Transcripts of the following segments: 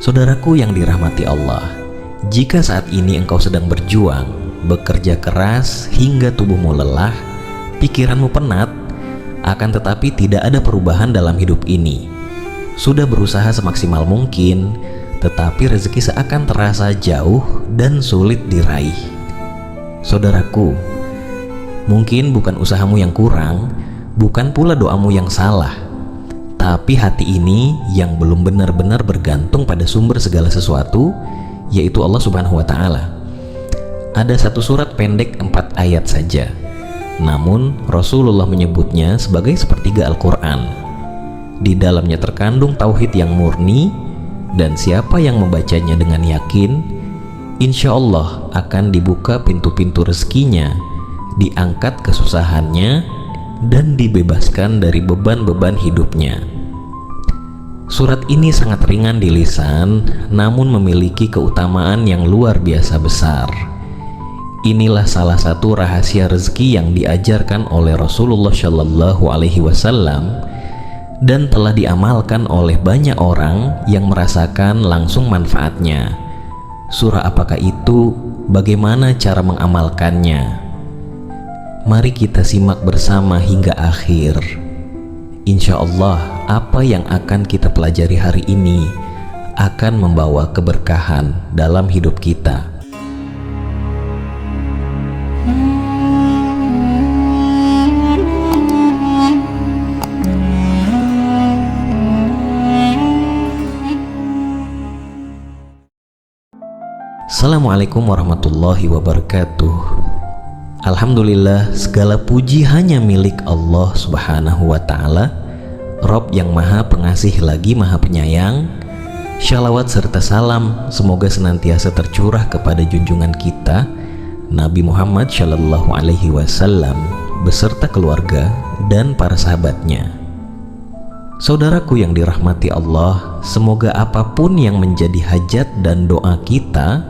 Saudaraku yang dirahmati Allah, jika saat ini engkau sedang berjuang, bekerja keras hingga tubuhmu lelah, pikiranmu penat, akan tetapi tidak ada perubahan dalam hidup ini. Sudah berusaha semaksimal mungkin, tetapi rezeki seakan terasa jauh dan sulit diraih. Saudaraku, mungkin bukan usahamu yang kurang, bukan pula doamu yang salah, tapi hati ini yang belum benar-benar bergantung pada sumber segala sesuatu, yaitu Allah Subhanahu wa Ta'ala. Ada satu surat pendek 4 ayat saja, namun Rasulullah menyebutnya sebagai sepertiga Al-Quran. Di dalamnya terkandung tauhid yang murni, dan siapa yang membacanya dengan yakin, insya Allah akan dibuka pintu-pintu rezekinya, diangkat kesusahannya, dan dibebaskan dari beban-beban hidupnya. Surat ini sangat ringan di lisan, namun memiliki keutamaan yang luar biasa besar. Inilah salah satu rahasia rezeki yang diajarkan oleh Rasulullah Shallallahu Alaihi Wasallam dan telah diamalkan oleh banyak orang yang merasakan langsung manfaatnya. Surah apakah itu? Bagaimana cara mengamalkannya? Mari kita simak bersama hingga akhir. Insya Allah, apa yang akan kita pelajari hari ini akan membawa keberkahan dalam hidup kita. Assalamualaikum warahmatullahi wabarakatuh. Alhamdulillah, segala puji hanya milik Allah Subhanahu wa Ta'ala, Rob yang maha pengasih lagi maha penyayang. Shalawat serta salam semoga senantiasa tercurah kepada junjungan kita Nabi Muhammad Shallallahu Alaihi Wasallam beserta keluarga dan para sahabatnya. Saudaraku yang dirahmati Allah, semoga apapun yang menjadi hajat dan doa kita,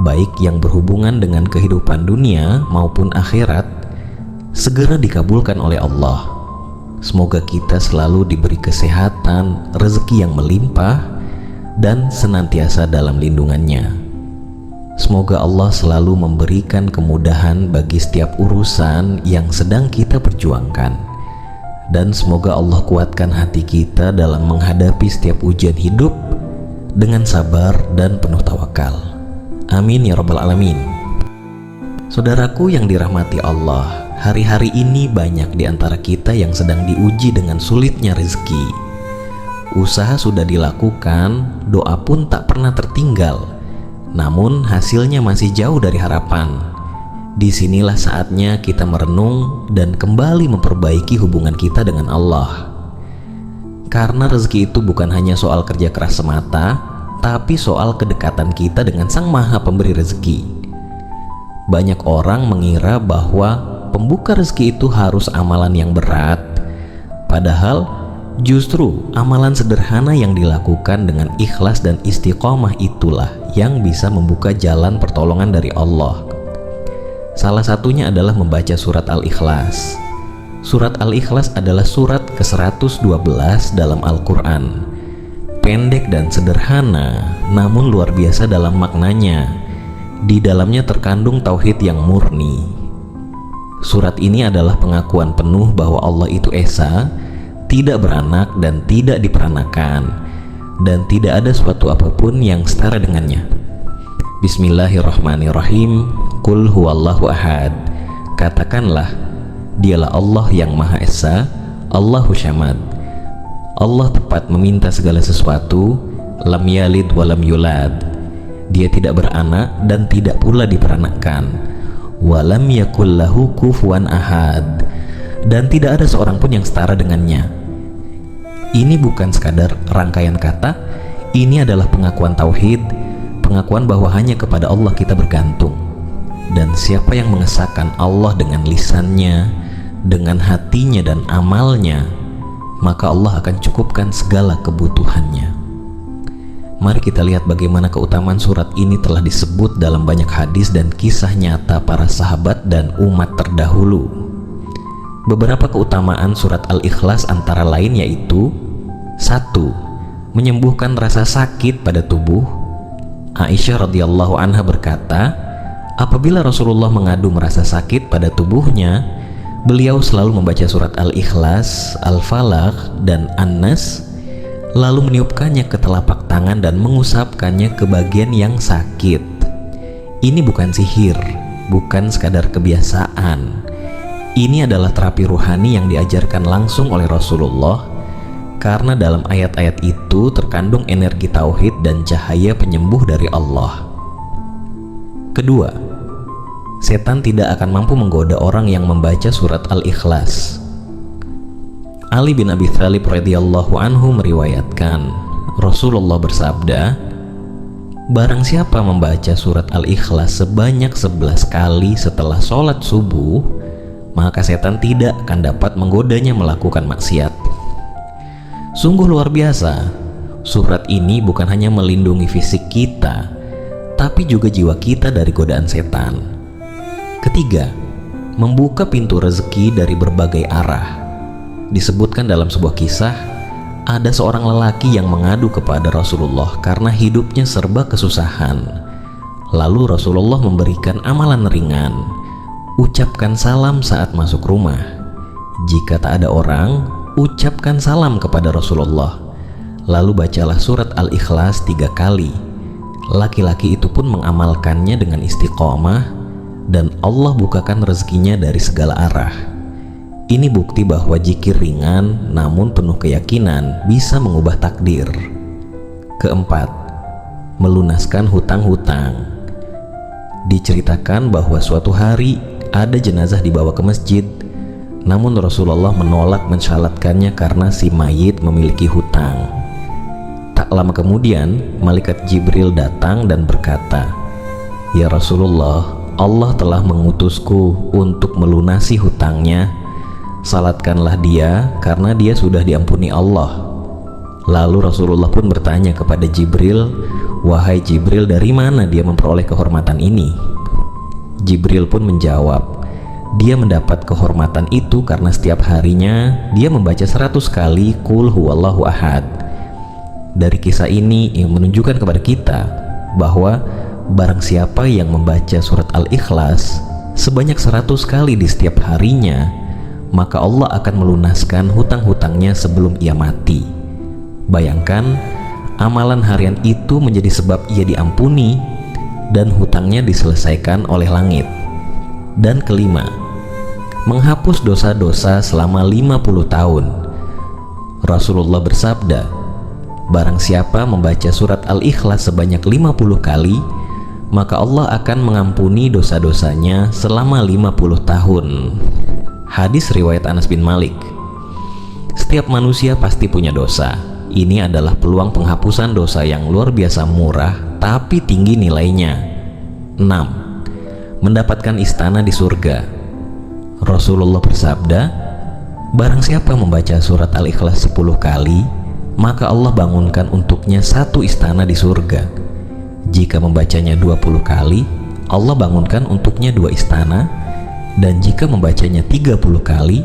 baik yang berhubungan dengan kehidupan dunia maupun akhirat, segera dikabulkan oleh Allah. Semoga kita selalu diberi kesehatan, rezeki yang melimpah, dan senantiasa dalam lindungannya. Semoga Allah selalu memberikan kemudahan bagi setiap urusan yang sedang kita perjuangkan, dan semoga Allah kuatkan hati kita dalam menghadapi setiap ujian hidup dengan sabar dan penuh tawakal. Amin ya rabbal alamin. Saudaraku yang dirahmati Allah, hari-hari ini banyak di antara kita yang sedang diuji dengan sulitnya rezeki. Usaha sudah dilakukan, doa pun tak pernah tertinggal, namun hasilnya masih jauh dari harapan. Disinilah saatnya kita merenung dan kembali memperbaiki hubungan kita dengan Allah. Karena rezeki itu bukan hanya soal kerja keras semata, tapi soal kedekatan kita dengan Sang Maha Pemberi Rezeki. Banyak orang mengira bahwa pembuka rezeki itu harus amalan yang berat, padahal justru amalan sederhana yang dilakukan dengan ikhlas dan istiqomah itulah yang bisa membuka jalan pertolongan dari Allah. Salah satunya adalah membaca surat Al-Ikhlas. Surat Al-Ikhlas adalah surat ke-112 dalam Al-Quran. Pendek dan sederhana, namun luar biasa dalam maknanya. Di dalamnya terkandung tauhid yang murni. Surat ini adalah pengakuan penuh bahwa Allah itu esa, tidak beranak dan tidak diperanakan, dan tidak ada suatu apapun yang setara dengannya. Bismillahirrahmanirrahim. Qul huwallahu ahad. Katakanlah, dialah Allah yang Maha Esa, Allahu Syamad. Allah tepat meminta segala sesuatu, lam yalid walam yulad. Dia tidak beranak dan tidak pula diperanakkan. Walam yakul lahu kufuwan ahad. Dan tidak ada seorang pun yang setara dengannya. Ini bukan sekadar rangkaian kata, ini adalah pengakuan tauhid, pengakuan bahwa hanya kepada Allah kita bergantung. Dan siapa yang mengesahkan Allah dengan lisannya, dengan hatinya dan amalnya, maka Allah akan cukupkan segala kebutuhannya. Mari kita lihat bagaimana keutamaan surat ini telah disebut dalam banyak hadis dan kisah nyata para sahabat dan umat terdahulu. Beberapa keutamaan surat Al-Ikhlas antara lain yaitu: 1. menyembuhkan rasa sakit pada tubuh? Aisyah radhiyallahu anha berkata, apabila Rasulullah mengadu merasa sakit pada tubuhnya, beliau selalu membaca surat Al-Ikhlas, Al-Falaq, dan An-Nas, lalu meniupkannya ke telapak tangan dan mengusapkannya ke bagian yang sakit. Ini bukan sihir, bukan sekadar kebiasaan. Ini adalah terapi ruhani yang diajarkan langsung oleh Rasulullah, karena dalam ayat-ayat itu terkandung energi tauhid dan cahaya penyembuh dari Allah. Kedua, setan tidak akan mampu menggoda orang yang membaca surat Al-Ikhlas. Ali bin Abi Thalib radhiyallahu anhu meriwayatkan, Rasulullah bersabda, barang siapa membaca surat Al-Ikhlas sebanyak 11 kali setelah sholat subuh, maka setan tidak akan dapat menggodanya melakukan maksiat. Sungguh luar biasa, surat ini bukan hanya melindungi fisik kita, tapi juga jiwa kita dari godaan setan. Ketiga, membuka pintu rezeki dari berbagai arah. Disebutkan dalam sebuah kisah, ada seorang lelaki yang mengadu kepada Rasulullah karena hidupnya serba kesusahan. Lalu Rasulullah memberikan amalan ringan, ucapkan salam saat masuk rumah. Jika tak ada orang, ucapkan salam kepada Rasulullah, lalu bacalah surat Al-Ikhlas 3 kali. Laki-laki itu pun mengamalkannya dengan istiqomah, dan Allah bukakan rezekinya dari segala arah. Ini bukti bahwa zikir ringan namun penuh keyakinan bisa mengubah takdir. Keempat, melunaskan hutang-hutang. Diceritakan bahwa suatu hari ada jenazah dibawa ke masjid, namun Rasulullah menolak mensyalatkannya karena si mayit memiliki hutang. Tak lama kemudian, malaikat Jibril datang dan berkata, "Ya Rasulullah, Allah telah mengutusku untuk melunasi hutangnya. Salatkanlah dia karena dia sudah diampuni Allah." Lalu Rasulullah pun bertanya kepada Jibril, "Wahai Jibril, dari mana dia memperoleh kehormatan ini?" Jibril pun menjawab, "Dia mendapat kehormatan itu karena setiap harinya dia membaca 100 kali Qul huwallahu ahad." Dari kisah ini yang menunjukkan kepada kita bahwa barang siapa yang membaca surat Al-Ikhlas sebanyak 100 kali di setiap harinya, maka Allah akan melunaskan hutang-hutangnya sebelum ia mati. Bayangkan, amalan harian itu menjadi sebab ia diampuni dan hutangnya diselesaikan oleh langit. Dan kelima, menghapus dosa-dosa selama 50 tahun. Rasulullah bersabda, barang siapa membaca surat Al-Ikhlas sebanyak 50 kali, maka Allah akan mengampuni dosa-dosanya selama 50 tahun. Hadis riwayat Anas bin Malik. Setiap manusia pasti punya dosa. Ini adalah peluang penghapusan dosa yang luar biasa murah tapi tinggi nilainya. 6. Mendapatkan istana di surga. Rasulullah bersabda, barang siapa membaca surat Al-Ikhlas 10 kali, maka Allah bangunkan untuknya 1 istana di surga. Jika membacanya 20 kali, Allah bangunkan untuknya 2 istana, dan jika membacanya 30 kali,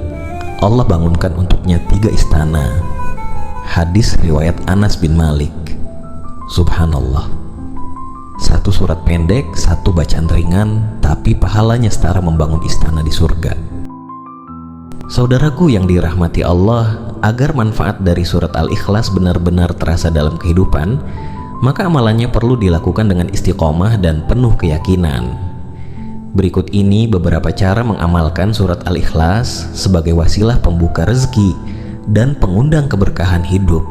Allah bangunkan untuknya 3 istana. Hadis riwayat Anas bin Malik. Subhanallah, 1 surat pendek, 1 bacaan ringan, tapi pahalanya setara membangun istana di surga. Saudaraku yang dirahmati Allah, agar manfaat dari surat Al-Ikhlas benar-benar terasa dalam kehidupan, maka amalannya perlu dilakukan dengan istiqomah dan penuh keyakinan. Berikut ini beberapa cara mengamalkan surat Al-Ikhlas sebagai wasilah pembuka rezeki dan pengundang keberkahan hidup.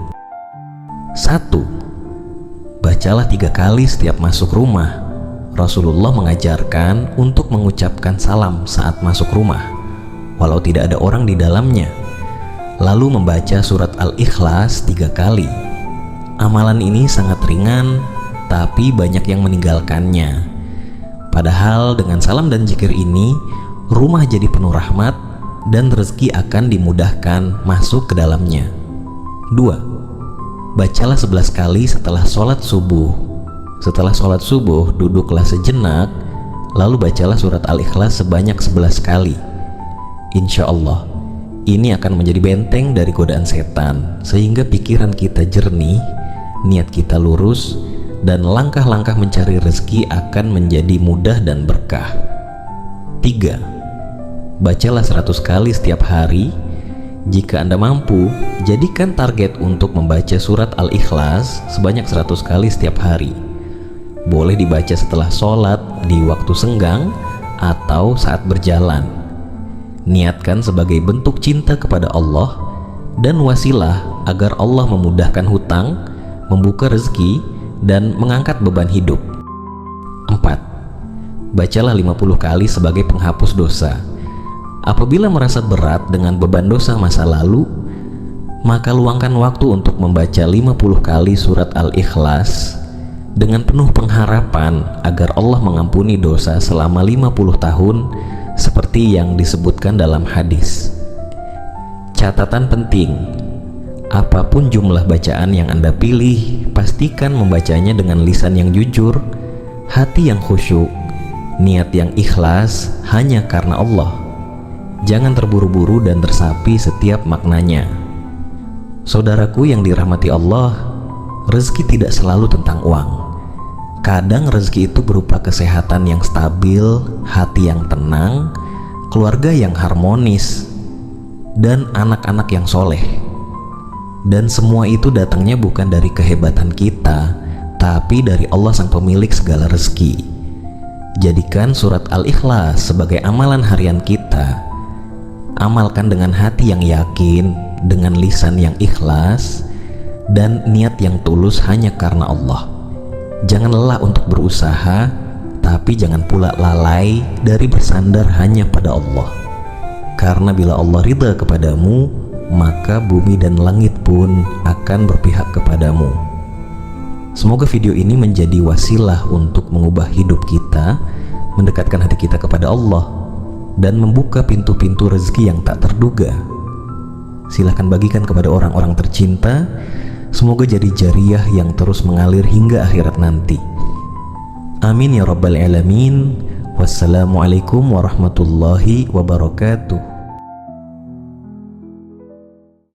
1. Bacalah 3 kali setiap masuk rumah. Rasulullah mengajarkan untuk mengucapkan salam saat masuk rumah, walau tidak ada orang di dalamnya. Lalu membaca surat Al-Ikhlas 3 kali. Amalan ini sangat ringan, tapi banyak yang meninggalkannya. Padahal dengan salam dan zikir ini, rumah jadi penuh rahmat dan rezeki akan dimudahkan masuk ke dalamnya. 2. Bacalah 11 kali setelah sholat subuh. Setelah sholat subuh, duduklah sejenak, lalu bacalah surat Al-Ikhlas sebanyak 11 kali. Insya Allah, ini akan menjadi benteng dari godaan setan, sehingga pikiran kita jernih niat kita lurus, dan langkah-langkah mencari rezeki akan menjadi mudah dan berkah. 3. Bacalah 100 kali setiap hari. Jika Anda mampu, jadikan target untuk membaca surat Al-Ikhlas sebanyak 100 kali setiap hari. Boleh dibaca setelah sholat, di waktu senggang, atau saat berjalan. Niatkan sebagai bentuk cinta kepada Allah dan wasilah agar Allah memudahkan hutang, membuka rezeki, dan mengangkat beban hidup. 4. Bacalah 50 kali sebagai penghapus dosa. Apabila merasa berat dengan beban dosa masa lalu, maka luangkan waktu untuk membaca 50 kali surat Al-Ikhlas dengan penuh pengharapan agar Allah mengampuni dosa selama 50 tahun seperti yang disebutkan dalam hadis. Catatan penting: apapun jumlah bacaan yang Anda pilih, pastikan membacanya dengan lisan yang jujur, hati yang khusyuk, niat yang ikhlas hanya karena Allah. Jangan terburu-buru dan tersapi setiap maknanya. Saudaraku yang dirahmati Allah, rezeki tidak selalu tentang uang. Kadang rezeki itu berupa kesehatan yang stabil, hati yang tenang, keluarga yang harmonis, dan anak-anak yang soleh. Dan semua itu datangnya bukan dari kehebatan kita, tapi dari Allah sang pemilik segala rezeki. Jadikan surat Al-Ikhlas sebagai amalan harian kita. Amalkan dengan hati yang yakin, dengan lisan yang ikhlas, dan niat yang tulus hanya karena Allah. Jangan lelah untuk berusaha, tapi jangan pula lalai dari bersandar hanya pada Allah. Karena bila Allah ridha kepadamu, maka bumi dan langit pun akan berpihak kepadamu. Semoga video ini menjadi wasilah untuk mengubah hidup kita, mendekatkan hati kita kepada Allah, dan membuka pintu-pintu rezeki yang tak terduga. Silahkan bagikan kepada orang-orang tercinta. Semoga jadi jariah yang terus mengalir hingga akhirat nanti. Amin ya rabbal alamin. Wassalamualaikum warahmatullahi wabarakatuh.